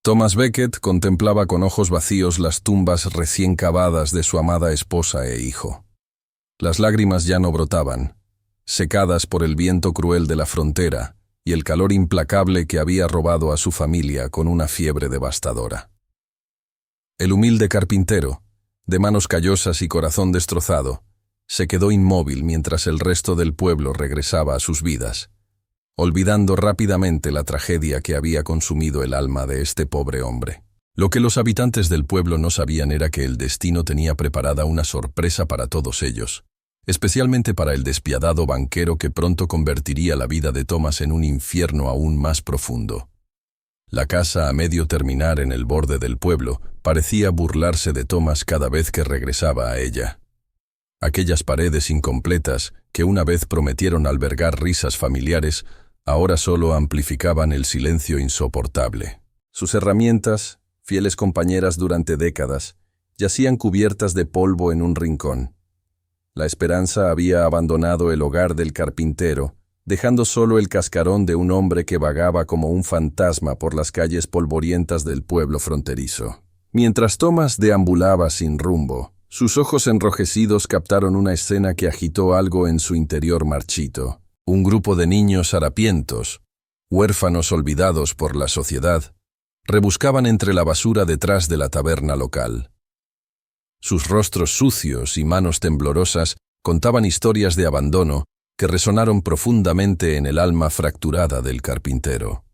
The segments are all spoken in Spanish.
Thomas Becket contemplaba con ojos vacíos las tumbas recién cavadas de su amada esposa e hijo. Las lágrimas ya no brotaban, secadas por el viento cruel de la frontera y el calor implacable que había robado a su familia con una fiebre devastadora. El humilde carpintero, de manos callosas y corazón destrozado, se quedó inmóvil mientras el resto del pueblo regresaba a sus vidas, olvidando rápidamente la tragedia que había consumido el alma de este pobre hombre. Lo que los habitantes del pueblo no sabían era que el destino tenía preparada una sorpresa para todos ellos, especialmente para el despiadado banquero que pronto convertiría la vida de Thomas en un infierno aún más profundo. La casa a medio terminar en el borde del pueblo parecía burlarse de Thomas cada vez que regresaba a ella. Aquellas paredes incompletas, que una vez prometieron albergar risas familiares, ahora solo amplificaban el silencio insoportable. Sus herramientas, fieles compañeras durante décadas, yacían cubiertas de polvo en un rincón. La esperanza había abandonado el hogar del carpintero, dejando solo el cascarón de un hombre que vagaba como un fantasma por las calles polvorientas del pueblo fronterizo. Mientras Thomas deambulaba sin rumbo, sus ojos enrojecidos captaron una escena que agitó algo en su interior marchito. Un grupo de niños harapientos, huérfanos olvidados por la sociedad, rebuscaban entre la basura detrás de la taberna local. Sus rostros sucios y manos temblorosas contaban historias de abandono que resonaron profundamente en el alma fracturada del carpintero.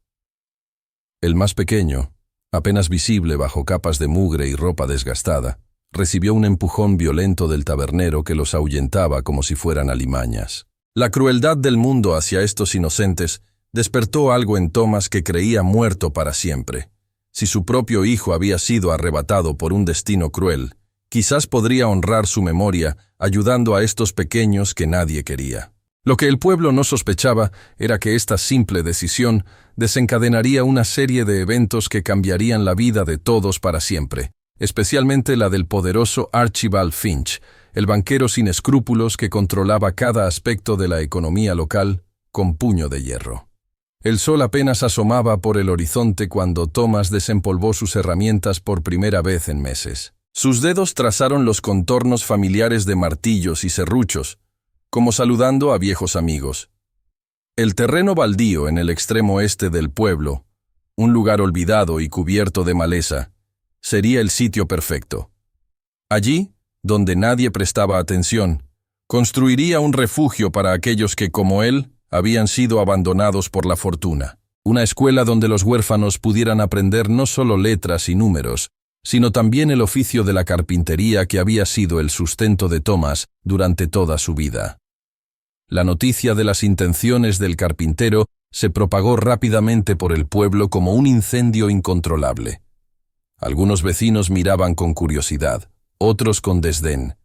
El más pequeño, apenas visible bajo capas de mugre y ropa desgastada, recibió un empujón violento del tabernero que los ahuyentaba como si fueran alimañas. La crueldad del mundo hacia estos inocentes despertó algo en Thomas que creía muerto para siempre. Si su propio hijo había sido arrebatado por un destino cruel, quizás podría honrar su memoria ayudando a estos pequeños que nadie quería. Lo que el pueblo no sospechaba era que esta simple decisión desencadenaría una serie de eventos que cambiarían la vida de todos para siempre, especialmente la del poderoso Archibald Finch, el banquero sin escrúpulos que controlaba cada aspecto de la economía local con puño de hierro. El sol apenas asomaba por el horizonte cuando Thomas desempolvó sus herramientas por primera vez en meses. Sus dedos trazaron los contornos familiares de martillos y serruchos, como saludando a viejos amigos. El terreno baldío en el extremo este del pueblo, un lugar olvidado y cubierto de maleza, sería el sitio perfecto. Allí, donde nadie prestaba atención, construiría un refugio para aquellos que, como él, habían sido abandonados por la fortuna. Una escuela donde los huérfanos pudieran aprender no solo letras y números, sino también el oficio de la carpintería que había sido el sustento de Thomas durante toda su vida. La noticia de las intenciones del carpintero se propagó rápidamente por el pueblo como un incendio incontrolable. Algunos vecinos miraban con curiosidad, otros con desdén,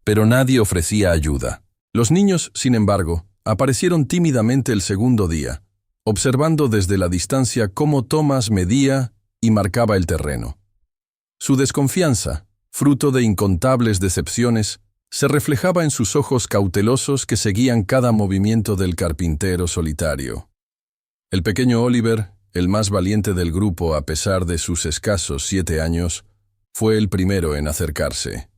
pero nadie ofrecía ayuda. Los niños, sin embargo, aparecieron tímidamente el segundo día, observando desde la distancia cómo Thomas medía y marcaba el terreno. Su desconfianza, fruto de incontables decepciones, se reflejaba en sus ojos cautelosos que seguían cada movimiento del carpintero solitario. El pequeño Oliver, el más valiente del grupo a pesar de sus escasos 7 años, fue el primero en acercarse.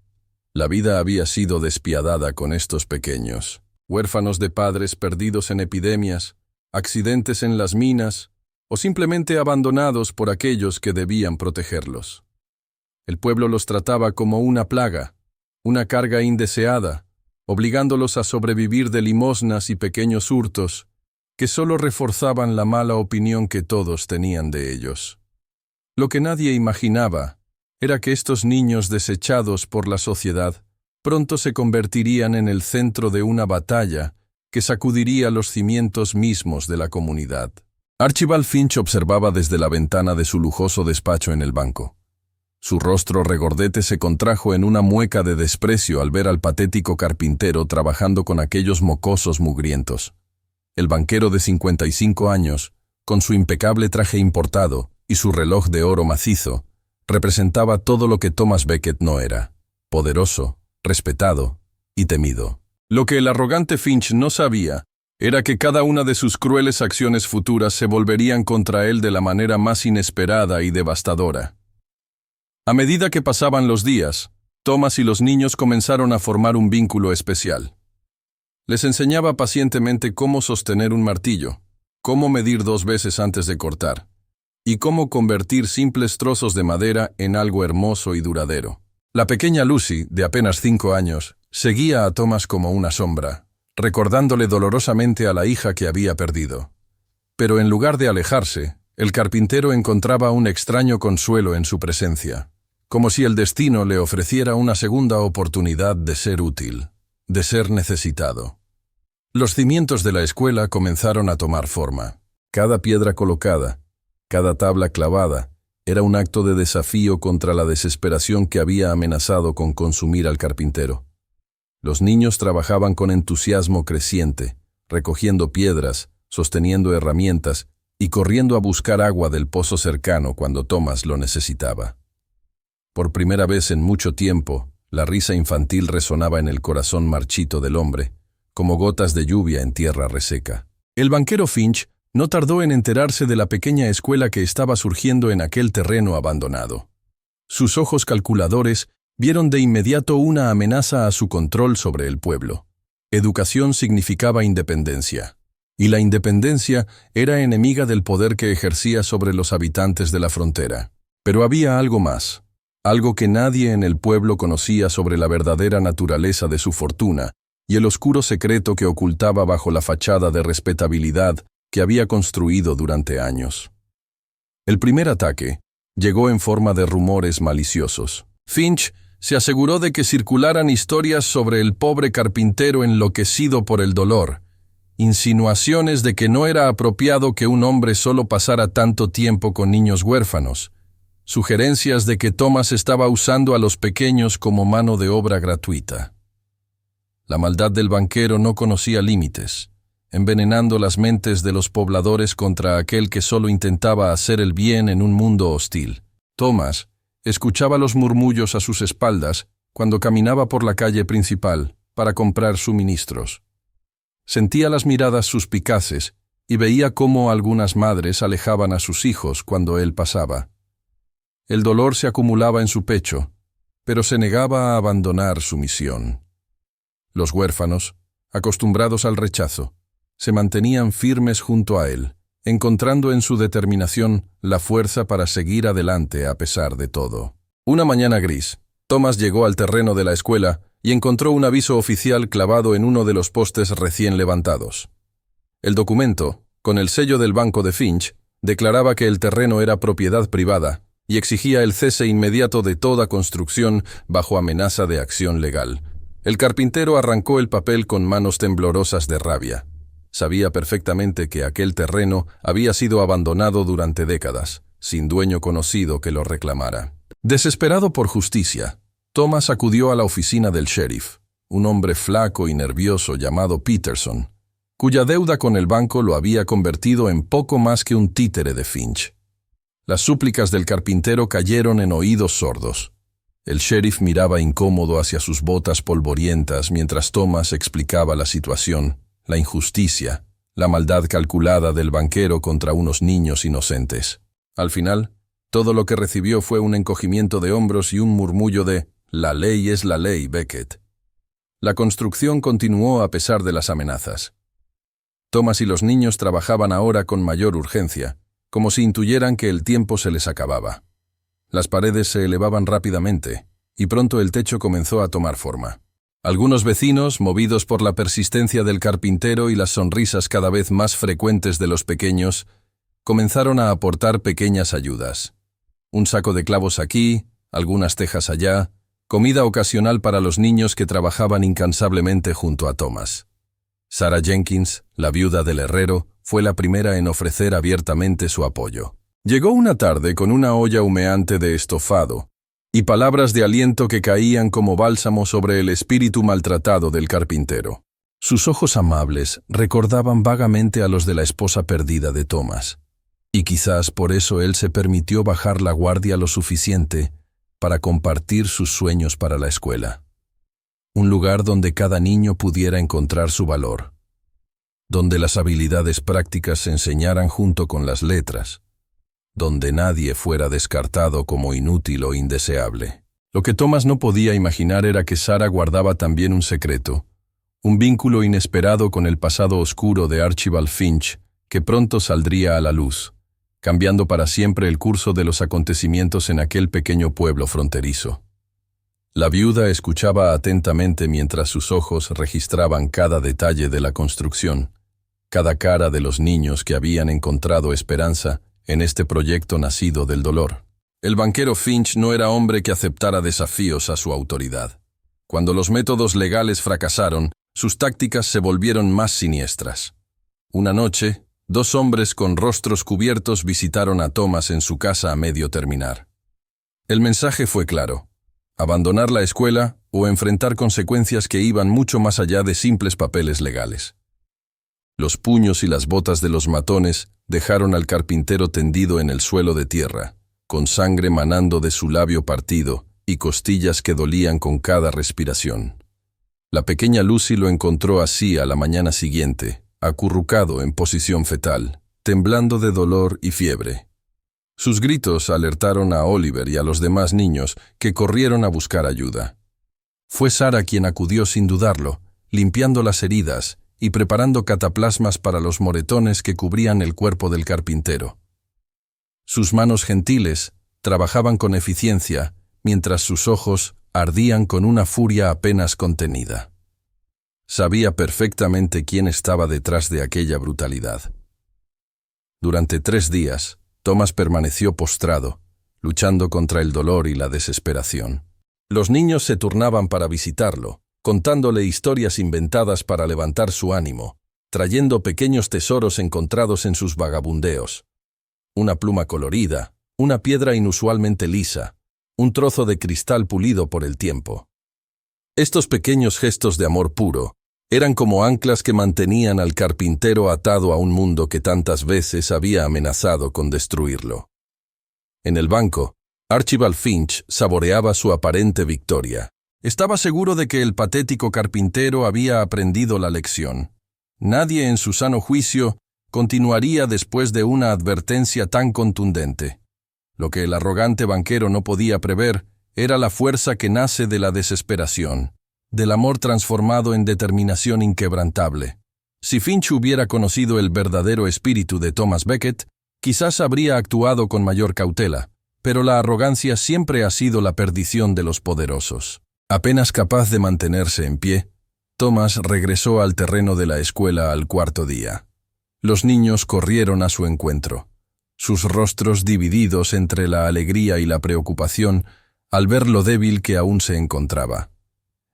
La vida había sido despiadada con estos pequeños, huérfanos de padres perdidos en epidemias, accidentes en las minas o simplemente abandonados por aquellos que debían protegerlos. El pueblo los trataba como una plaga, una carga indeseada, obligándolos a sobrevivir de limosnas y pequeños hurtos que solo reforzaban la mala opinión que todos tenían de ellos. Lo que nadie imaginaba era que estos niños desechados por la sociedad pronto se convertirían en el centro de una batalla que sacudiría los cimientos mismos de la comunidad. Archibald Finch observaba desde la ventana de su lujoso despacho en el banco. Su rostro regordete se contrajo en una mueca de desprecio al ver al patético carpintero trabajando con aquellos mocosos mugrientos. El banquero de 55 años, con su impecable traje importado y su reloj de oro macizo, representaba todo lo que Thomas Becket no era: poderoso, respetado y temido. Lo que el arrogante Finch no sabía era que cada una de sus crueles acciones futuras se volverían contra él de la manera más inesperada y devastadora. A medida que pasaban los días, Thomas y los niños comenzaron a formar un vínculo especial. Les enseñaba pacientemente cómo sostener un martillo, cómo medir 2 veces antes de cortar, y cómo convertir simples trozos de madera en algo hermoso y duradero. La pequeña Lucy, de apenas 5 años, seguía a Thomas como una sombra, recordándole dolorosamente a la hija que había perdido. Pero en lugar de alejarse, el carpintero encontraba un extraño consuelo en su presencia, como si el destino le ofreciera una segunda oportunidad de ser útil, de ser necesitado. Los cimientos de la escuela comenzaron a tomar forma. Cada piedra colocada, cada tabla clavada, era un acto de desafío contra la desesperación que había amenazado con consumir al carpintero. Los niños trabajaban con entusiasmo creciente, recogiendo piedras, sosteniendo herramientas y corriendo a buscar agua del pozo cercano cuando Thomas lo necesitaba. Por primera vez en mucho tiempo, la risa infantil resonaba en el corazón marchito del hombre, como gotas de lluvia en tierra reseca. El banquero Finch no tardó en enterarse de la pequeña escuela que estaba surgiendo en aquel terreno abandonado. Sus ojos calculadores vieron de inmediato una amenaza a su control sobre el pueblo. Educación significaba independencia, y la independencia era enemiga del poder que ejercía sobre los habitantes de la frontera. Pero había algo más, algo que nadie en el pueblo conocía sobre la verdadera naturaleza de su fortuna y el oscuro secreto que ocultaba bajo la fachada de respetabilidad que había construido durante años. El primer ataque llegó en forma de rumores maliciosos. Finch se aseguró de que circularan historias sobre el pobre carpintero enloquecido por el dolor, insinuaciones de que no era apropiado que un hombre solo pasara tanto tiempo con niños huérfanos, sugerencias de que Thomas estaba usando a los pequeños como mano de obra gratuita. La maldad del banquero no conocía límites, envenenando las mentes de los pobladores contra aquel que solo intentaba hacer el bien en un mundo hostil. Thomas escuchaba los murmullos a sus espaldas cuando caminaba por la calle principal para comprar suministros. Sentía las miradas suspicaces y veía cómo algunas madres alejaban a sus hijos cuando él pasaba. El dolor se acumulaba en su pecho, pero se negaba a abandonar su misión. Los huérfanos, acostumbrados al rechazo, se mantenían firmes junto a él, encontrando en su determinación la fuerza para seguir adelante a pesar de todo. Una mañana gris, Thomas llegó al terreno de la escuela y encontró un aviso oficial clavado en uno de los postes recién levantados. El documento, con el sello del banco de Finch, declaraba que el terreno era propiedad privada y exigía el cese inmediato de toda construcción bajo amenaza de acción legal. El carpintero arrancó el papel con manos temblorosas de rabia. Sabía perfectamente que aquel terreno había sido abandonado durante décadas, sin dueño conocido que lo reclamara. Desesperado por justicia, Thomas acudió a la oficina del sheriff, un hombre flaco y nervioso llamado Peterson, cuya deuda con el banco lo había convertido en poco más que un títere de Finch. Las súplicas del carpintero cayeron en oídos sordos. El sheriff miraba incómodo hacia sus botas polvorientas mientras Thomas explicaba la situación, la injusticia, la maldad calculada del banquero contra unos niños inocentes. Al final, todo lo que recibió fue un encogimiento de hombros y un murmullo de «La ley es la ley, Beckett». La construcción continuó a pesar de las amenazas. Thomas y los niños trabajaban ahora con mayor urgencia, como si intuyeran que el tiempo se les acababa. Las paredes se elevaban rápidamente, y pronto el techo comenzó a tomar forma. Algunos vecinos, movidos por la persistencia del carpintero y las sonrisas cada vez más frecuentes de los pequeños, comenzaron a aportar pequeñas ayudas. Un saco de clavos aquí, algunas tejas allá, comida ocasional para los niños que trabajaban incansablemente junto a Thomas. Sarah Jenkins, la viuda del herrero, fue la primera en ofrecer abiertamente su apoyo. Llegó una tarde con una olla humeante de estofado y palabras de aliento que caían como bálsamo sobre el espíritu maltratado del carpintero. Sus ojos amables recordaban vagamente a los de la esposa perdida de Thomas, y quizás por eso él se permitió bajar la guardia lo suficiente para compartir sus sueños para la escuela. Un lugar donde cada niño pudiera encontrar su valor. donde las habilidades prácticas se enseñaran junto con las letras, donde nadie fuera descartado como inútil o indeseable. Lo que Thomas no podía imaginar era que Sarah guardaba también un secreto, un vínculo inesperado con el pasado oscuro de Archibald Finch, que pronto saldría a la luz, cambiando para siempre el curso de los acontecimientos en aquel pequeño pueblo fronterizo. La viuda escuchaba atentamente mientras sus ojos registraban cada detalle de la construcción, cada cara de los niños que habían encontrado esperanza en este proyecto nacido del dolor. El banquero Finch no era hombre que aceptara desafíos a su autoridad. Cuando los métodos legales fracasaron, sus tácticas se volvieron más siniestras. Una noche, 2 hombres con rostros cubiertos visitaron a Thomas en su casa a medio terminar. El mensaje fue claro: abandonar la escuela o enfrentar consecuencias que iban mucho más allá de simples papeles legales. Los puños y las botas de los matones dejaron al carpintero tendido en el suelo de tierra, con sangre manando de su labio partido y costillas que dolían con cada respiración. La pequeña Lucy lo encontró así a la mañana siguiente, acurrucado en posición fetal, temblando de dolor y fiebre. Sus gritos alertaron a Oliver y a los demás niños, que corrieron a buscar ayuda. Fue Sarah quien acudió sin dudarlo, limpiando las heridas y preparando cataplasmas para los moretones que cubrían el cuerpo del carpintero. Sus manos gentiles trabajaban con eficiencia, mientras sus ojos ardían con una furia apenas contenida. Sabía perfectamente quién estaba detrás de aquella brutalidad. Durante 3 días, Thomas permaneció postrado, luchando contra el dolor y la desesperación. Los niños se turnaban para visitarlo, contándole historias inventadas para levantar su ánimo, trayendo pequeños tesoros encontrados en sus vagabundeos. Una pluma colorida, una piedra inusualmente lisa, un trozo de cristal pulido por el tiempo. Estos pequeños gestos de amor puro eran como anclas que mantenían al carpintero atado a un mundo que tantas veces había amenazado con destruirlo. En el banco, Archibald Finch saboreaba su aparente victoria. Estaba seguro de que el patético carpintero había aprendido la lección. Nadie en su sano juicio continuaría después de una advertencia tan contundente. Lo que el arrogante banquero no podía prever era la fuerza que nace de la desesperación, del amor transformado en determinación inquebrantable. Si Finch hubiera conocido el verdadero espíritu de Thomas Becket, quizás habría actuado con mayor cautela, pero la arrogancia siempre ha sido la perdición de los poderosos. Apenas capaz de mantenerse en pie, Thomas regresó al terreno de la escuela al 4.º día. Los niños corrieron a su encuentro, sus rostros divididos entre la alegría y la preocupación al ver lo débil que aún se encontraba.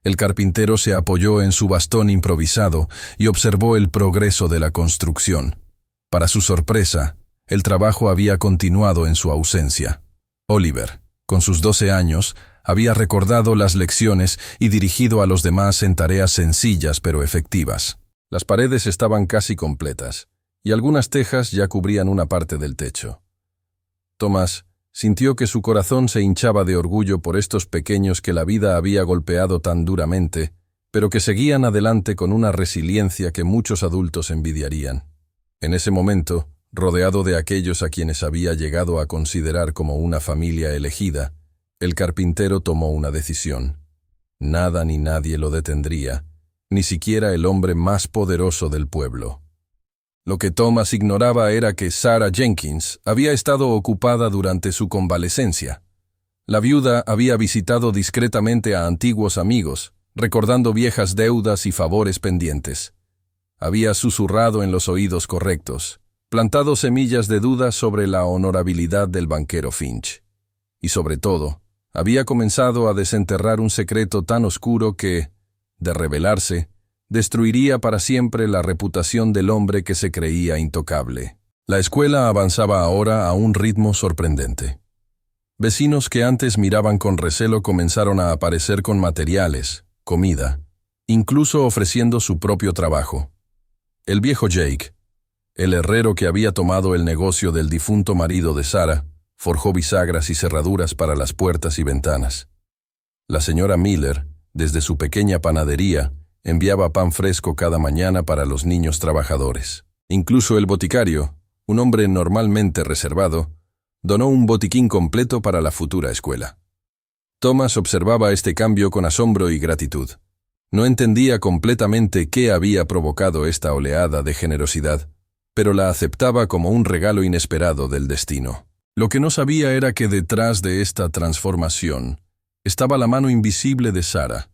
El carpintero se apoyó en su bastón improvisado y observó el progreso de la construcción. Para su sorpresa, el trabajo había continuado en su ausencia. Oliver, con sus 12 años, había recordado las lecciones y dirigido a los demás en tareas sencillas pero efectivas. Las paredes estaban casi completas, y algunas tejas ya cubrían una parte del techo. Thomas sintió que su corazón se hinchaba de orgullo por estos pequeños que la vida había golpeado tan duramente, pero que seguían adelante con una resiliencia que muchos adultos envidiarían. En ese momento, rodeado de aquellos a quienes había llegado a considerar como una familia elegida, el carpintero tomó una decisión. Nada ni nadie lo detendría, ni siquiera el hombre más poderoso del pueblo. Lo que Thomas ignoraba era que Sarah Jenkins había estado ocupada durante su convalecencia. La viuda había visitado discretamente a antiguos amigos, recordando viejas deudas y favores pendientes. Había susurrado en los oídos correctos, plantado semillas de duda sobre la honorabilidad del banquero Finch. Y sobre todo, había comenzado a desenterrar un secreto tan oscuro que, de revelarse, destruiría para siempre la reputación del hombre que se creía intocable. La escuela avanzaba ahora a un ritmo sorprendente. Vecinos que antes miraban con recelo comenzaron a aparecer con materiales, comida, incluso ofreciendo su propio trabajo. El viejo Jake, el herrero que había tomado el negocio del difunto marido de Sarah, forjó bisagras y cerraduras para las puertas y ventanas. La señora Miller, desde su pequeña panadería, enviaba pan fresco cada mañana para los niños trabajadores. Incluso el boticario, un hombre normalmente reservado, donó un botiquín completo para la futura escuela. Thomas observaba este cambio con asombro y gratitud. No entendía completamente qué había provocado esta oleada de generosidad, pero la aceptaba como un regalo inesperado del destino. Lo que no sabía era que detrás de esta transformación estaba la mano invisible de Sarah,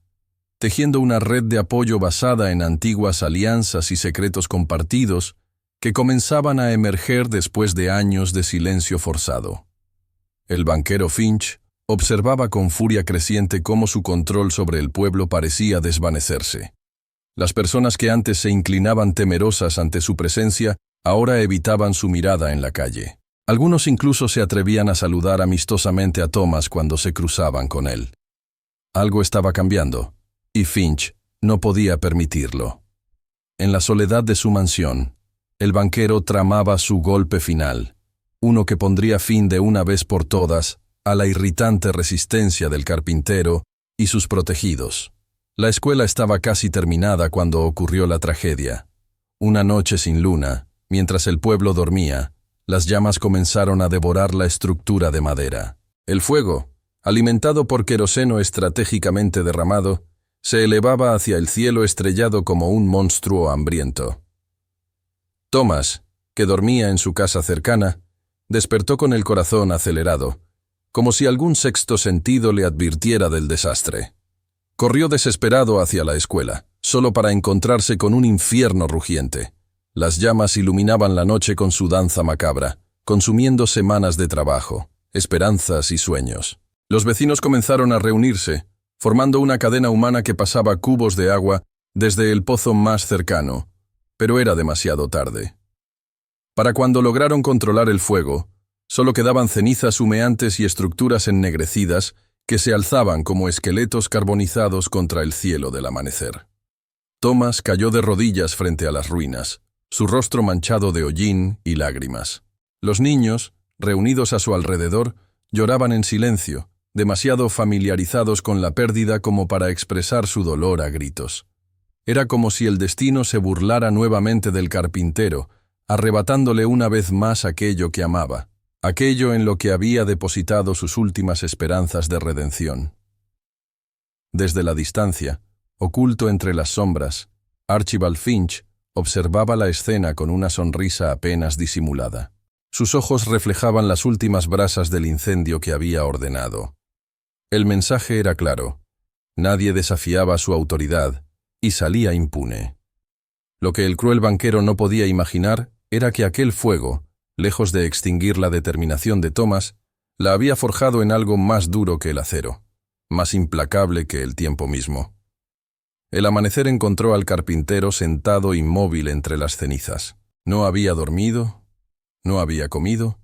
tejiendo una red de apoyo basada en antiguas alianzas y secretos compartidos que comenzaban a emerger después de años de silencio forzado. El banquero Finch observaba con furia creciente cómo su control sobre el pueblo parecía desvanecerse. Las personas que antes se inclinaban temerosas ante su presencia ahora evitaban su mirada en la calle. Algunos incluso se atrevían a saludar amistosamente a Thomas cuando se cruzaban con él. Algo estaba cambiando, y Finch no podía permitirlo. En la soledad de su mansión, el banquero tramaba su golpe final, uno que pondría fin de una vez por todas a la irritante resistencia del carpintero y sus protegidos. La escuela estaba casi terminada cuando ocurrió la tragedia. Una noche sin luna, mientras el pueblo dormía, las llamas comenzaron a devorar la estructura de madera. El fuego, alimentado por queroseno estratégicamente derramado, se elevaba hacia el cielo estrellado como un monstruo hambriento. Thomas, que dormía en su casa cercana, despertó con el corazón acelerado, como si algún sexto sentido le advirtiera del desastre. Corrió desesperado hacia la escuela, solo para encontrarse con un infierno rugiente. Las llamas iluminaban la noche con su danza macabra, consumiendo semanas de trabajo, esperanzas y sueños. Los vecinos comenzaron a reunirse, formando una cadena humana que pasaba cubos de agua desde el pozo más cercano, pero era demasiado tarde. Para cuando lograron controlar el fuego, solo quedaban cenizas humeantes y estructuras ennegrecidas que se alzaban como esqueletos carbonizados contra el cielo del amanecer. Thomas cayó de rodillas frente a las ruinas, su rostro manchado de hollín y lágrimas. Los niños, reunidos a su alrededor, lloraban en silencio, demasiado familiarizados con la pérdida como para expresar su dolor a gritos. Era como si el destino se burlara nuevamente del carpintero, arrebatándole una vez más aquello que amaba, aquello en lo que había depositado sus últimas esperanzas de redención. Desde la distancia, oculto entre las sombras, Archibald Finch observaba la escena con una sonrisa apenas disimulada. Sus ojos reflejaban las últimas brasas del incendio que había ordenado. El mensaje era claro: nadie desafiaba su autoridad y salía impune. Lo que el cruel banquero no podía imaginar era que aquel fuego, lejos de extinguir la determinación de Thomas, la había forjado en algo más duro que el acero, más implacable que el tiempo mismo. El amanecer encontró al carpintero sentado inmóvil entre las cenizas. No había dormido, no había comido,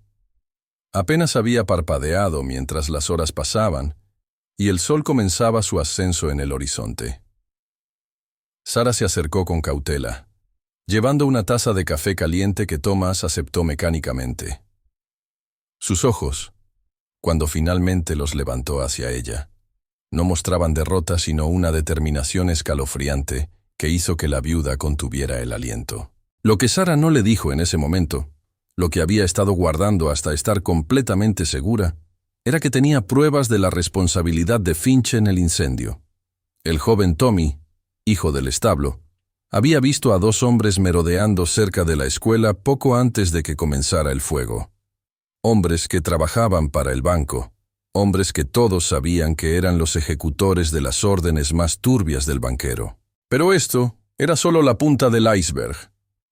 apenas había parpadeado mientras las horas pasaban y el sol comenzaba su ascenso en el horizonte. Sarah se acercó con cautela, llevando una taza de café caliente que Thomas aceptó mecánicamente. Sus ojos, cuando finalmente los levantó hacia ella, no mostraban derrota sino una determinación escalofriante que hizo que la viuda contuviera el aliento. Lo que Sarah no le dijo en ese momento, lo que había estado guardando hasta estar completamente segura, era que tenía pruebas de la responsabilidad de Finch en el incendio. El joven Tommy, hijo del establo, había visto a dos hombres merodeando cerca de la escuela poco antes de que comenzara el fuego. Hombres que trabajaban para el banco, hombres que todos sabían que eran los ejecutores de las órdenes más turbias del banquero. Pero esto era solo la punta del iceberg,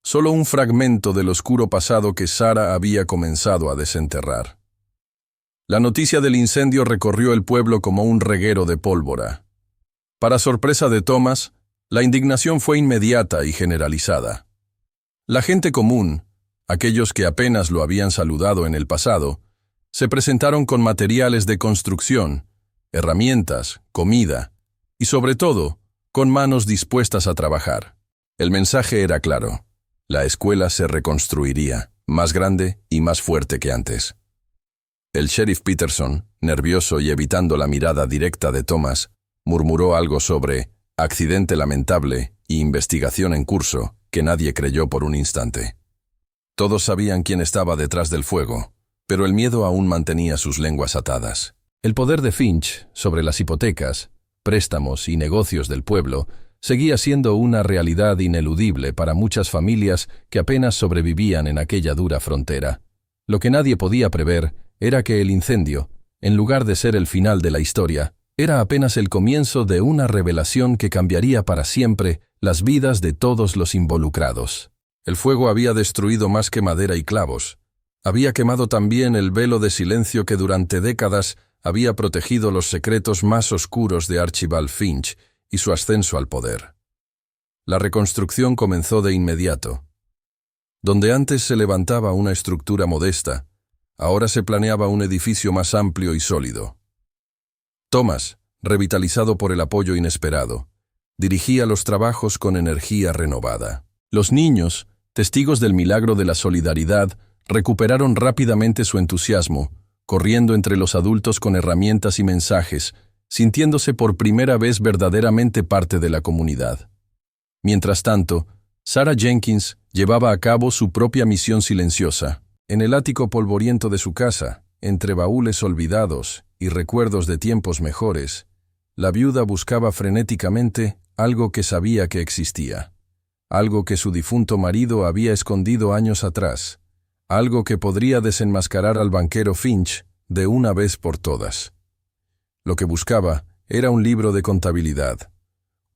solo un fragmento del oscuro pasado que Sarah había comenzado a desenterrar. La noticia del incendio recorrió el pueblo como un reguero de pólvora. Para sorpresa de Thomas, la indignación fue inmediata y generalizada. La gente común, aquellos que apenas lo habían saludado en el pasado, se presentaron con materiales de construcción, herramientas, comida y, sobre todo, con manos dispuestas a trabajar. El mensaje era claro: la escuela se reconstruiría, más grande y más fuerte que antes. El sheriff Peterson, nervioso y evitando la mirada directa de Thomas, murmuró algo sobre accidente lamentable y investigación en curso que nadie creyó por un instante. Todos sabían quién estaba detrás del fuego, pero el miedo aún mantenía sus lenguas atadas. El poder de Finch sobre las hipotecas, préstamos y negocios del pueblo seguía siendo una realidad ineludible para muchas familias que apenas sobrevivían en aquella dura frontera. Lo que nadie podía prever era que el incendio, en lugar de ser el final de la historia, era apenas el comienzo de una revelación que cambiaría para siempre las vidas de todos los involucrados. El fuego había destruido más que madera y clavos. Había quemado también el velo de silencio que durante décadas había protegido los secretos más oscuros de Archibald Finch y su ascenso al poder. La reconstrucción comenzó de inmediato. Donde antes se levantaba una estructura modesta, ahora se planeaba un edificio más amplio y sólido. Thomas, revitalizado por el apoyo inesperado, dirigía los trabajos con energía renovada. Los niños, testigos del milagro de la solidaridad, recuperaron rápidamente su entusiasmo, corriendo entre los adultos con herramientas y mensajes, sintiéndose por primera vez verdaderamente parte de la comunidad. Mientras tanto, Sarah Jenkins llevaba a cabo su propia misión silenciosa. En el ático polvoriento de su casa, entre baúles olvidados y recuerdos de tiempos mejores, la viuda buscaba frenéticamente algo que sabía que existía, algo que su difunto marido había escondido años atrás, algo que podría desenmascarar al banquero Finch de una vez por todas. Lo que buscaba era un libro de contabilidad,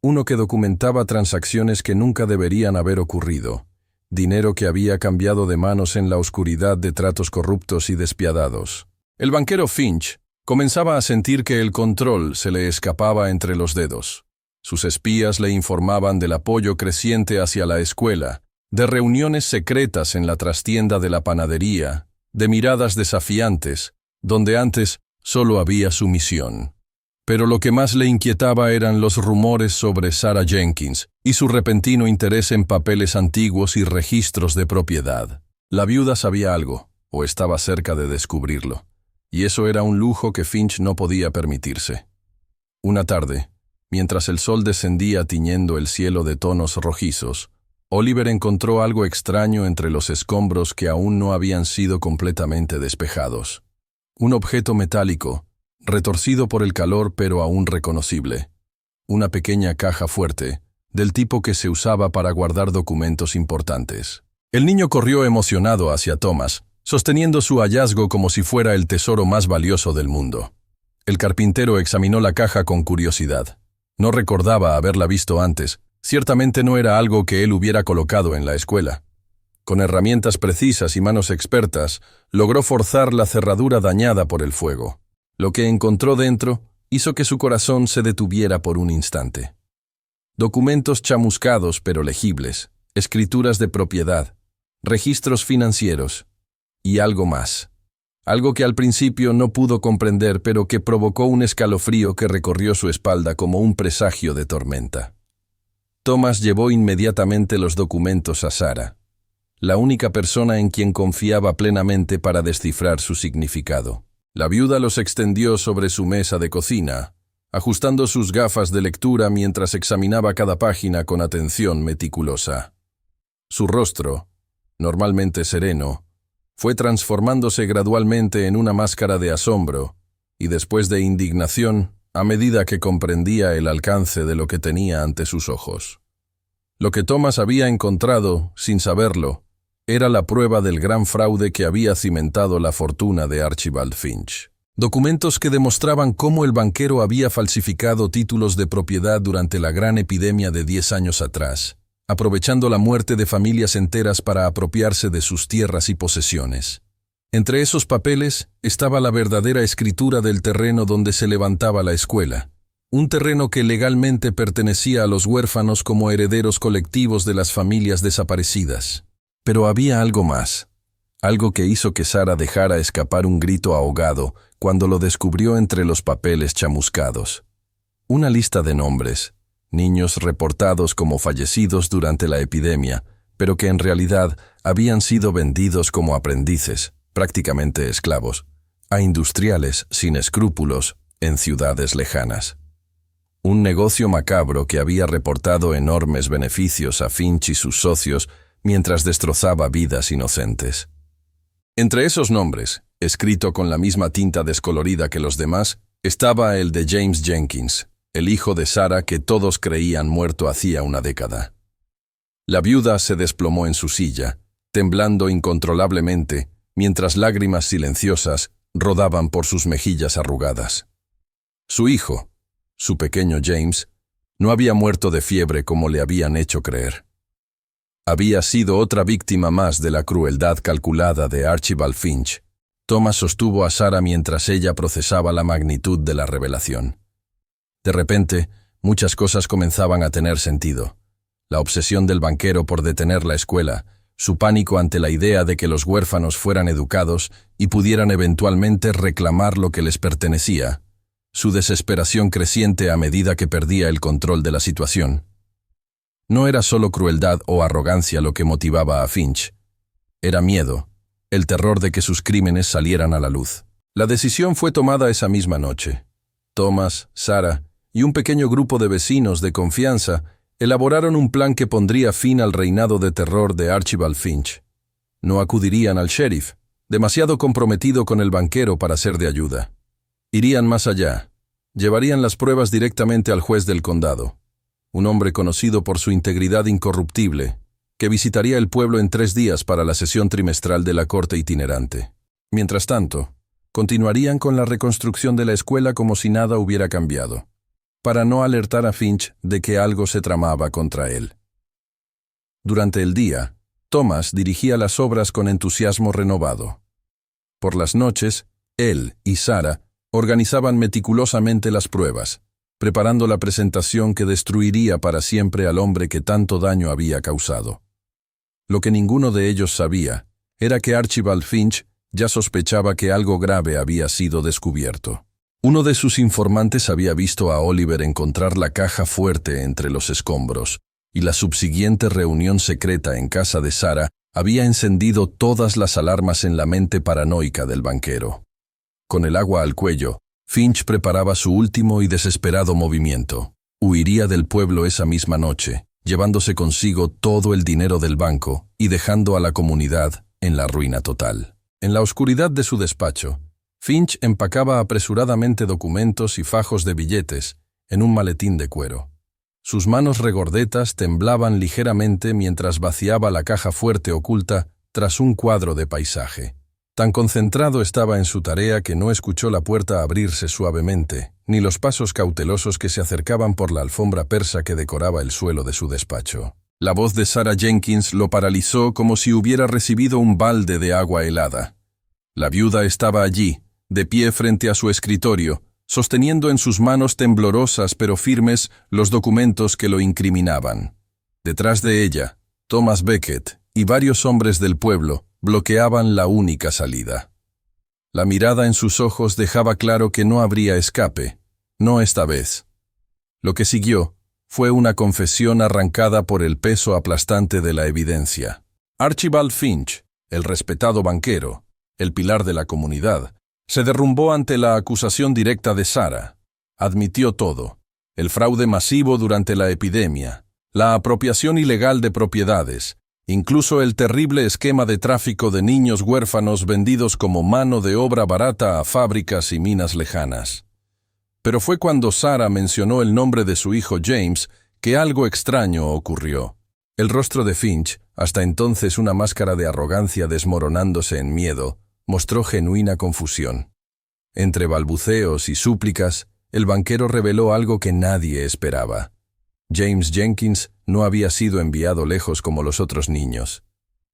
uno que documentaba transacciones que nunca deberían haber ocurrido, dinero que había cambiado de manos en la oscuridad de tratos corruptos y despiadados. El banquero Finch comenzaba a sentir que el control se le escapaba entre los dedos. Sus espías le informaban del apoyo creciente hacia la escuela, de reuniones secretas en la trastienda de la panadería, de miradas desafiantes, donde antes solo había sumisión. Pero lo que más le inquietaba eran los rumores sobre Sarah Jenkins y su repentino interés en papeles antiguos y registros de propiedad. La viuda sabía algo, o estaba cerca de descubrirlo, y eso era un lujo que Finch no podía permitirse. Una tarde, mientras el sol descendía tiñendo el cielo de tonos rojizos, Oliver encontró algo extraño entre los escombros que aún no habían sido completamente despejados. Un objeto metálico, retorcido por el calor pero aún reconocible. Una pequeña caja fuerte, del tipo que se usaba para guardar documentos importantes. El niño corrió emocionado hacia Thomas, sosteniendo su hallazgo como si fuera el tesoro más valioso del mundo. El carpintero examinó la caja con curiosidad. No recordaba haberla visto antes. Ciertamente no era algo que él hubiera colocado en la escuela. Con herramientas precisas y manos expertas, logró forzar la cerradura dañada por el fuego. Lo que encontró dentro hizo que su corazón se detuviera por un instante. Documentos chamuscados pero legibles, escrituras de propiedad, registros financieros y algo más. Algo que al principio no pudo comprender pero que provocó un escalofrío que recorrió su espalda como un presagio de tormenta. Thomas llevó inmediatamente los documentos a Sarah, la única persona en quien confiaba plenamente para descifrar su significado. La viuda los extendió sobre su mesa de cocina, ajustando sus gafas de lectura mientras examinaba cada página con atención meticulosa. Su rostro, normalmente sereno, fue transformándose gradualmente en una máscara de asombro y después de indignación a medida que comprendía el alcance de lo que tenía ante sus ojos. Lo que Thomas había encontrado, sin saberlo, era la prueba del gran fraude que había cimentado la fortuna de Archibald Finch. Documentos que demostraban cómo el banquero había falsificado títulos de propiedad durante la gran epidemia de 10 años atrás, aprovechando la muerte de familias enteras para apropiarse de sus tierras y posesiones. Entre esos papeles estaba la verdadera escritura del terreno donde se levantaba la escuela, un terreno que legalmente pertenecía a los huérfanos como herederos colectivos de las familias desaparecidas. Pero había algo más, algo que hizo que Sarah dejara escapar un grito ahogado cuando lo descubrió entre los papeles chamuscados. Una lista de nombres, niños reportados como fallecidos durante la epidemia, pero que en realidad habían sido vendidos como aprendices, prácticamente esclavos, a industriales sin escrúpulos en ciudades lejanas. un negocio macabro que había reportado enormes beneficios a Finch y sus socios mientras destrozaba vidas inocentes. Entre esos nombres, escrito con la misma tinta descolorida que los demás, estaba el de James Jenkins, el hijo de Sarah que todos creían muerto hacía una década. La viuda se desplomó en su silla, temblando incontrolablemente, mientras lágrimas silenciosas rodaban por sus mejillas arrugadas. Su hijo, su pequeño James, no había muerto de fiebre como le habían hecho creer. Había sido otra víctima más de la crueldad calculada de Archibald Finch. Thomas sostuvo a Sarah mientras ella procesaba la magnitud de la revelación. De repente, muchas cosas comenzaban a tener sentido. La obsesión del banquero por detener la escuela, su pánico ante la idea de que los huérfanos fueran educados y pudieran eventualmente reclamar lo que les pertenecía, su desesperación creciente a medida que perdía el control de la situación. No era solo crueldad o arrogancia lo que motivaba a Finch. Era miedo, el terror de que sus crímenes salieran a la luz. La decisión fue tomada esa misma noche. Thomas, Sarah y un pequeño grupo de vecinos de confianza elaboraron un plan que pondría fin al reinado de terror de Archibald Finch. No acudirían al sheriff, demasiado comprometido con el banquero para ser de ayuda. Irían más allá. Llevarían las pruebas directamente al juez del condado, un hombre conocido por su integridad incorruptible, que visitaría el pueblo en 3 días para la sesión trimestral de la corte itinerante. Mientras tanto, continuarían con la reconstrucción de la escuela como si nada hubiera cambiado, para no alertar a Finch de que algo se tramaba contra él. Durante el día, Thomas dirigía las obras con entusiasmo renovado. Por las noches, él y Sarah organizaban meticulosamente las pruebas, preparando la presentación que destruiría para siempre al hombre que tanto daño había causado. Lo que ninguno de ellos sabía era que Archibald Finch ya sospechaba que algo grave había sido descubierto. Uno de sus informantes había visto a Oliver encontrar la caja fuerte entre los escombros, y la subsiguiente reunión secreta en casa de Sarah había encendido todas las alarmas en la mente paranoica del banquero. Con el agua al cuello, Finch preparaba su último y desesperado movimiento. Huiría del pueblo esa misma noche, llevándose consigo todo el dinero del banco y dejando a la comunidad en la ruina total. En la oscuridad de su despacho, Finch empacaba apresuradamente documentos y fajos de billetes en un maletín de cuero. Sus manos regordetas temblaban ligeramente mientras vaciaba la caja fuerte oculta tras un cuadro de paisaje. Tan concentrado estaba en su tarea que no escuchó la puerta abrirse suavemente, ni los pasos cautelosos que se acercaban por la alfombra persa que decoraba el suelo de su despacho. La voz de Sarah Jenkins lo paralizó como si hubiera recibido un balde de agua helada. La viuda estaba allí, de pie frente a su escritorio, sosteniendo en sus manos temblorosas pero firmes los documentos que lo incriminaban. Detrás de ella, Thomas Becket y varios hombres del pueblo bloqueaban la única salida. La mirada en sus ojos dejaba claro que no habría escape, no esta vez. Lo que siguió fue una confesión arrancada por el peso aplastante de la evidencia. Archibald Finch, el respetado banquero, el pilar de la comunidad, se derrumbó ante la acusación directa de Sarah. Admitió todo: el fraude masivo durante la epidemia, la apropiación ilegal de propiedades, incluso el terrible esquema de tráfico de niños huérfanos vendidos como mano de obra barata a fábricas y minas lejanas. Pero fue cuando Sarah mencionó el nombre de su hijo James que algo extraño ocurrió. El rostro de Finch, hasta entonces una máscara de arrogancia desmoronándose en miedo, mostró genuina confusión. Entre balbuceos y súplicas, el banquero reveló algo que nadie esperaba. James Jenkins no había sido enviado lejos como los otros niños.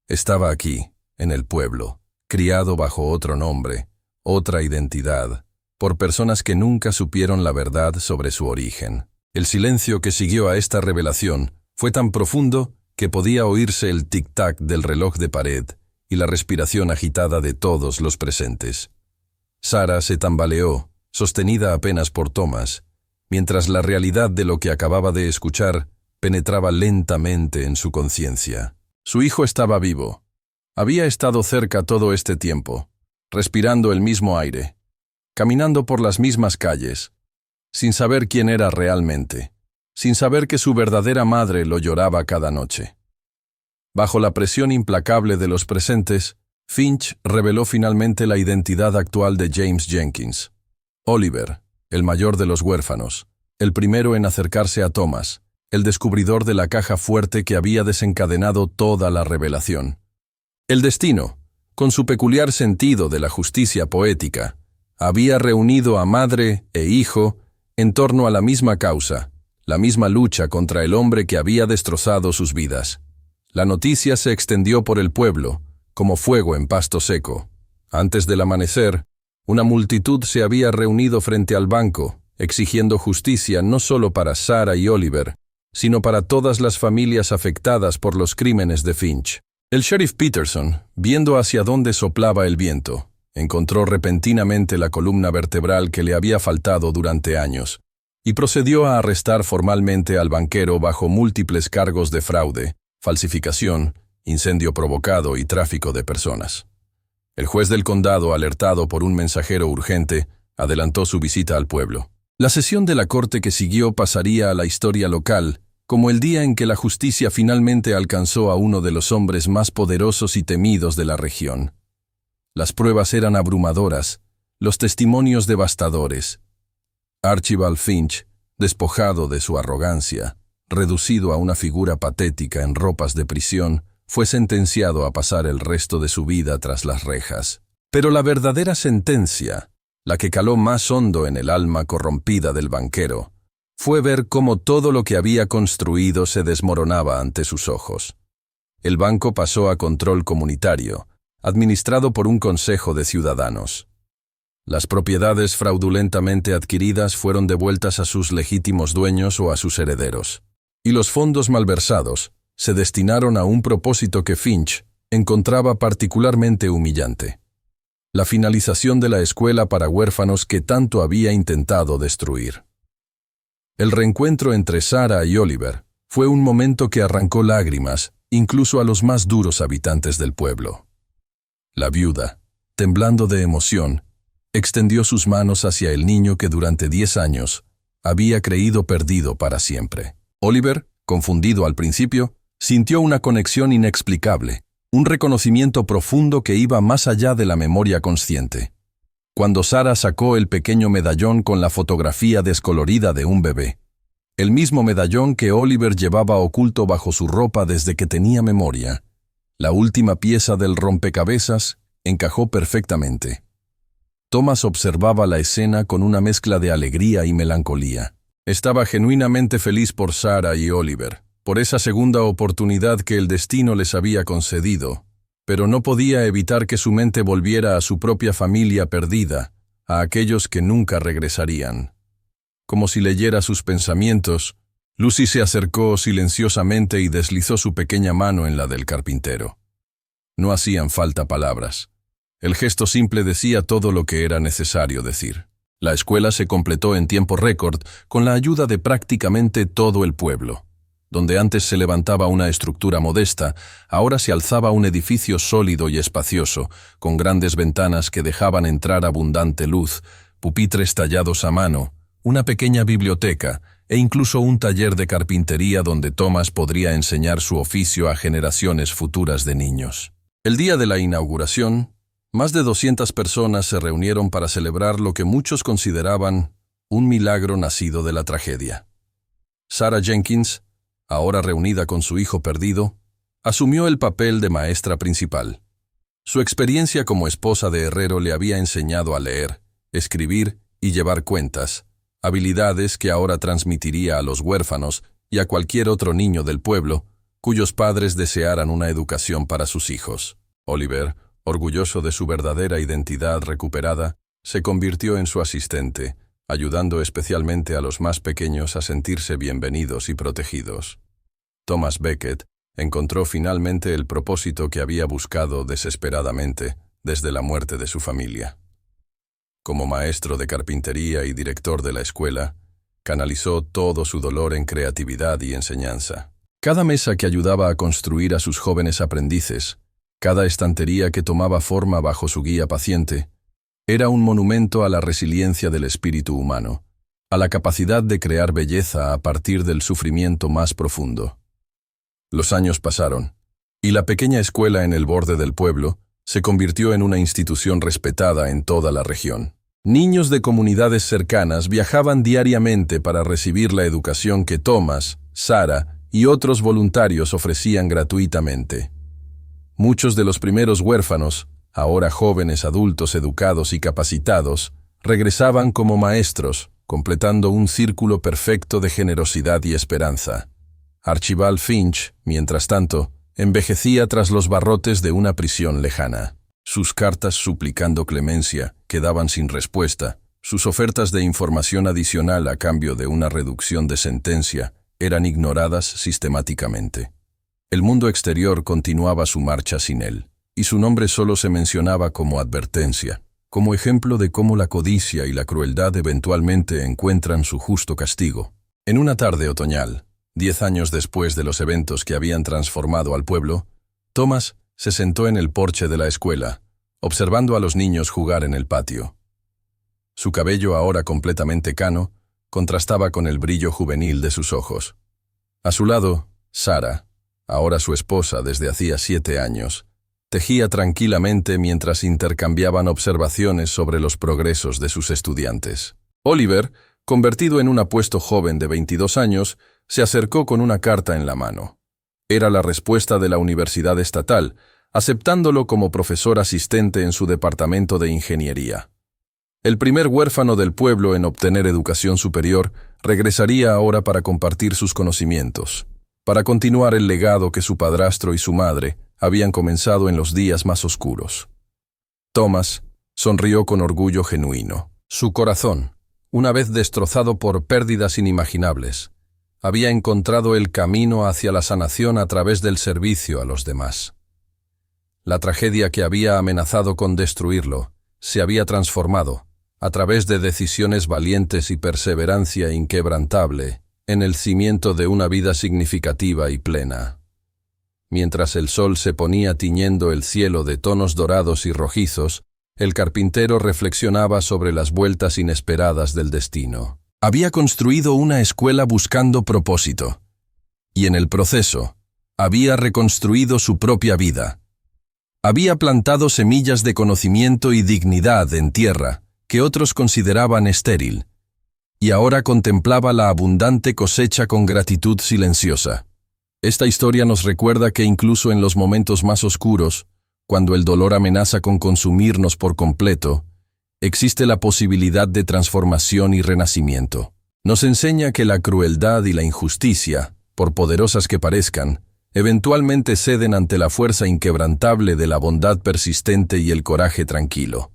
Estaba aquí, en el pueblo, criado bajo otro nombre, otra identidad, por personas que nunca supieron la verdad sobre su origen. El silencio que siguió a esta revelación fue tan profundo que podía oírse el tic-tac del reloj de pared y la respiración agitada de todos los presentes. Sarah se tambaleó, sostenida apenas por Thomas, mientras la realidad de lo que acababa de escuchar penetraba lentamente en su conciencia. Su hijo estaba vivo. Había estado cerca todo este tiempo, respirando el mismo aire, caminando por las mismas calles, sin saber quién era realmente, sin saber que su verdadera madre lo lloraba cada noche. Bajo la presión implacable de los presentes, Finch reveló finalmente la identidad actual de James Jenkins. Oliver, el mayor de los huérfanos, el primero en acercarse a Thomas, el descubridor de la caja fuerte que había desencadenado toda la revelación. El destino, con su peculiar sentido de la justicia poética, había reunido a madre e hijo en torno a la misma causa, la misma lucha contra el hombre que había destrozado sus vidas. La noticia se extendió por el pueblo, como fuego en pasto seco. Antes del amanecer, una multitud se había reunido frente al banco, exigiendo justicia no solo para Sarah y Oliver, sino para todas las familias afectadas por los crímenes de Finch. El sheriff Peterson, viendo hacia dónde soplaba el viento, encontró repentinamente la columna vertebral que le había faltado durante años, y procedió a arrestar formalmente al banquero bajo múltiples cargos de fraude, falsificación, incendio provocado y tráfico de personas. El juez del condado, alertado por un mensajero urgente, adelantó su visita al pueblo. La sesión de la corte que siguió pasaría a la historia local como el día en que la justicia finalmente alcanzó a uno de los hombres más poderosos y temidos de la región. Las pruebas eran abrumadoras, los testimonios devastadores. Archibald Finch, despojado de su arrogancia, reducido a una figura patética en ropas de prisión, fue sentenciado a pasar el resto de su vida tras las rejas. Pero la verdadera sentencia, la que caló más hondo en el alma corrompida del banquero, fue ver cómo todo lo que había construido se desmoronaba ante sus ojos. El banco pasó a control comunitario, administrado por un consejo de ciudadanos. Las propiedades fraudulentamente adquiridas fueron devueltas a sus legítimos dueños o a sus herederos, y los fondos malversados se destinaron a un propósito que Finch encontraba particularmente humillante: la finalización de la escuela para huérfanos que tanto había intentado destruir. El reencuentro entre Sarah y Oliver fue un momento que arrancó lágrimas incluso a los más duros habitantes del pueblo. La viuda, temblando de emoción, extendió sus manos hacia el niño que durante 10 años había creído perdido para siempre. Oliver, confundido al principio, sintió una conexión inexplicable, un reconocimiento profundo que iba más allá de la memoria consciente. Cuando Sarah sacó el pequeño medallón con la fotografía descolorida de un bebé, el mismo medallón que Oliver llevaba oculto bajo su ropa desde que tenía memoria, la última pieza del rompecabezas encajó perfectamente. Thomas observaba la escena con una mezcla de alegría y melancolía. Estaba genuinamente feliz por Sarah y Oliver, por esa segunda oportunidad que el destino les había concedido, pero no podía evitar que su mente volviera a su propia familia perdida, a aquellos que nunca regresarían. Como si leyera sus pensamientos, Lucy se acercó silenciosamente y deslizó su pequeña mano en la del carpintero. No hacían falta palabras. El gesto simple decía todo lo que era necesario decir. La escuela se completó en tiempo récord con la ayuda de prácticamente todo el pueblo. Donde antes se levantaba una estructura modesta, ahora se alzaba un edificio sólido y espacioso, con grandes ventanas que dejaban entrar abundante luz, pupitres tallados a mano, una pequeña biblioteca e incluso un taller de carpintería donde Thomas podría enseñar su oficio a generaciones futuras de niños. El día de la inauguración, más de 200 personas se reunieron para celebrar lo que muchos consideraban un milagro nacido de la tragedia. Sarah Jenkins, ahora reunida con su hijo perdido, asumió el papel de maestra principal. Su experiencia como esposa de herrero le había enseñado a leer, escribir y llevar cuentas, habilidades que ahora transmitiría a los huérfanos y a cualquier otro niño del pueblo cuyos padres desearan una educación para sus hijos. Oliver, orgulloso de su verdadera identidad recuperada, se convirtió en su asistente, ayudando especialmente a los más pequeños a sentirse bienvenidos y protegidos. Thomas Becket encontró finalmente el propósito que había buscado desesperadamente desde la muerte de su familia. Como maestro de carpintería y director de la escuela, canalizó todo su dolor en creatividad y enseñanza. Cada mesa que ayudaba a construir a sus jóvenes aprendices, cada estantería que tomaba forma bajo su guía paciente, era un monumento a la resiliencia del espíritu humano, a la capacidad de crear belleza a partir del sufrimiento más profundo. Los años pasaron, y la pequeña escuela en el borde del pueblo se convirtió en una institución respetada en toda la región. Niños de comunidades cercanas viajaban diariamente para recibir la educación que Thomas, Sara y otros voluntarios ofrecían gratuitamente. Muchos de los primeros huérfanos, ahora jóvenes adultos educados y capacitados, regresaban como maestros, completando un círculo perfecto de generosidad y esperanza. Archibald Finch, mientras tanto, envejecía tras los barrotes de una prisión lejana. Sus cartas suplicando clemencia quedaban sin respuesta. Sus ofertas de información adicional a cambio de una reducción de sentencia eran ignoradas sistemáticamente. El mundo exterior continuaba su marcha sin él, y su nombre solo se mencionaba como advertencia, como ejemplo de cómo la codicia y la crueldad eventualmente encuentran su justo castigo. En una tarde otoñal, 10 años después de los eventos que habían transformado al pueblo, Thomas se sentó en el porche de la escuela, observando a los niños jugar en el patio. Su cabello, ahora completamente cano, contrastaba con el brillo juvenil de sus ojos. A su lado, Sara, ahora su esposa desde hacía 7 años, tejía tranquilamente mientras intercambiaban observaciones sobre los progresos de sus estudiantes. Oliver, convertido en un apuesto joven de 22 años, se acercó con una carta en la mano. Era la respuesta de la Universidad Estatal, aceptándolo como profesor asistente en su departamento de ingeniería. El primer huérfano del pueblo en obtener educación superior regresaría ahora para compartir sus conocimientos, para continuar el legado que su padrastro y su madre habían comenzado en los días más oscuros. Thomas sonrió con orgullo genuino. Su corazón, una vez destrozado por pérdidas inimaginables, había encontrado el camino hacia la sanación a través del servicio a los demás. La tragedia que había amenazado con destruirlo se había transformado, a través de decisiones valientes y perseverancia inquebrantable, en el cimiento de una vida significativa y plena. Mientras el sol se ponía tiñendo el cielo de tonos dorados y rojizos, el carpintero reflexionaba sobre las vueltas inesperadas del destino. Había construido una escuela buscando propósito, y en el proceso, había reconstruido su propia vida. Había plantado semillas de conocimiento y dignidad en tierra que otros consideraban estéril, y ahora contemplaba la abundante cosecha con gratitud silenciosa. Esta historia nos recuerda que incluso en los momentos más oscuros, cuando el dolor amenaza con consumirnos por completo, existe la posibilidad de transformación y renacimiento. Nos enseña que la crueldad y la injusticia, por poderosas que parezcan, eventualmente ceden ante la fuerza inquebrantable de la bondad persistente y el coraje tranquilo.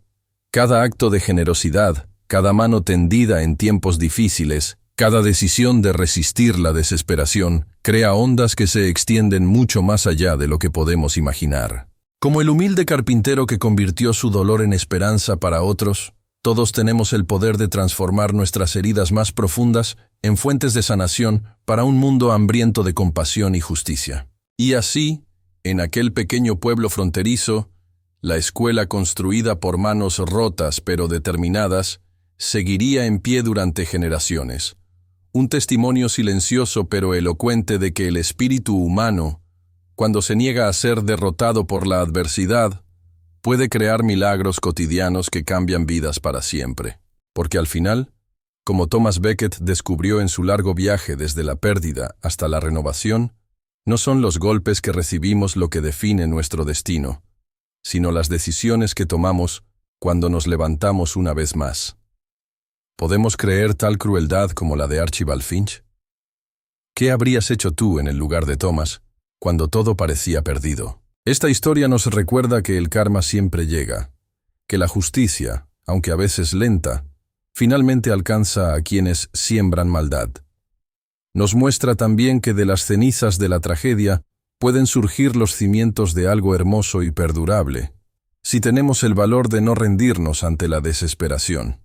Cada acto de generosidad, cada mano tendida en tiempos difíciles, cada decisión de resistir la desesperación, crea ondas que se extienden mucho más allá de lo que podemos imaginar. Como el humilde carpintero que convirtió su dolor en esperanza para otros, todos tenemos el poder de transformar nuestras heridas más profundas en fuentes de sanación para un mundo hambriento de compasión y justicia. Y así, en aquel pequeño pueblo fronterizo, la escuela construida por manos rotas pero determinadas, seguiría en pie durante generaciones. Un testimonio silencioso pero elocuente de que el espíritu humano, cuando se niega a ser derrotado por la adversidad, puede crear milagros cotidianos que cambian vidas para siempre. Porque al final, como Thomas Becket descubrió en su largo viaje desde la pérdida hasta la renovación, no son los golpes que recibimos lo que define nuestro destino, sino las decisiones que tomamos cuando nos levantamos una vez más. ¿Podemos creer tal crueldad como la de Archibald Finch? ¿Qué habrías hecho tú en el lugar de Thomas cuando todo parecía perdido? Esta historia nos recuerda que el karma siempre llega, que la justicia, aunque a veces lenta, finalmente alcanza a quienes siembran maldad. Nos muestra también que de las cenizas de la tragedia pueden surgir los cimientos de algo hermoso y perdurable, si tenemos el valor de no rendirnos ante la desesperación.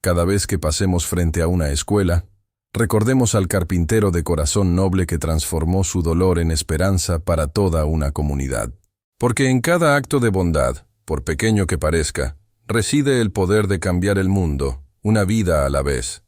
Cada vez que pasemos frente a una escuela, recordemos al carpintero de corazón noble que transformó su dolor en esperanza para toda una comunidad. Porque en cada acto de bondad, por pequeño que parezca, reside el poder de cambiar el mundo, una vida a la vez.